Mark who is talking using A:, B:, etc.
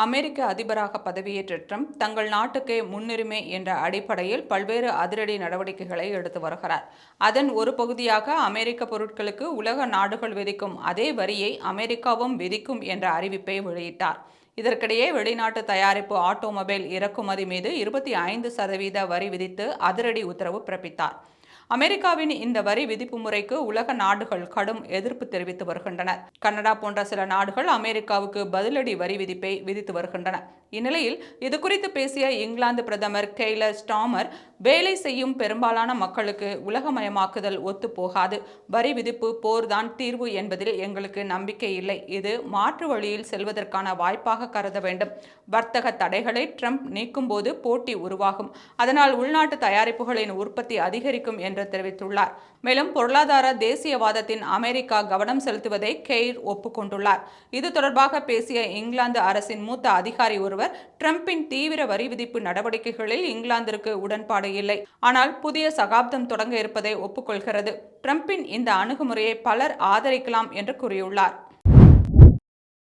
A: அமெரிக்க அதிபராக பதவியேற்ற ட்ரம்ப் தங்கள் நாட்டுக்கே முன்னுரிமை என்ற அடிப்படையில் பல்வேறு அதிரடி நடவடிக்கைகளை எடுத்து வருகிறார். அதன் ஒரு பகுதியாக அமெரிக்க பொருட்களுக்கு உலக நாடுகள் விதிக்கும் அதே வரியை அமெரிக்காவும் விதிக்கும் என்ற அறிவிப்பை வெளியிட்டார். இதற்கிடையே வெளிநாட்டு தயாரிப்பு ஆட்டோமொபைல் இறக்குமதி மீது 25% வரி விதித்து அதிரடி உத்தரவு பிறப்பித்தார். அமெரிக்காவின் இந்த வரி விதிப்பு முறைக்கு உலக நாடுகள் கடும் எதிர்ப்பு தெரிவித்து வருகின்றன. கனடா போன்ற சில நாடுகள் அமெரிக்காவுக்கு பதிலடி வரி விதிப்பை விதித்து வருகின்றன. இந்நிலையில் இதுகுறித்து பேசிய இங்கிலாந்து பிரதமர் கெய்லர் ஸ்டாமர், வேலை செய்யும் பெரும்பாலான மக்களுக்கு உலகமயமாக்குதல் ஒத்துப்போகாது. வரி விதிப்பு போர்தான் தீர்வு என்பதில் எங்களுக்கு நம்பிக்கை இல்லை. இது மாற்று வழியில் செல்வதற்கான வாய்ப்பாக கருத வேண்டும். வர்த்தக தடைகளை ட்ரம்ப் நீக்கும் போது போட்டி உருவாகும். அதனால் உள்நாட்டு தயாரிப்புகளின் உற்பத்தி அதிகரிக்கும் என்று தெரிவித்துள்ளார். மேலும் பொருளாதார தேசியவாதத்தின் அமெரிக்கா கவனம் செலுத்துவதை கெய்ர் ஒப்புக்கொண்டுள்ளார். இது தொடர்பாக பேசிய இங்கிலாந்து அரசின் மூத்த அதிகாரி ஒருவர், ட்ரம்பின் தீவிர வரி விதிப்பு நடவடிக்கைகளில் இங்கிலாந்திற்கு உடன்பாடு இல்லை. ஆனால் புதிய சகாப்தம் தொடங்க இருப்பதை ஒப்புக்கொள்கிறது. ட்ரம்பின் இந்த அணுகுமுறையை பலர் ஆதரிக்கலாம் என்று கூறியுள்ளார்.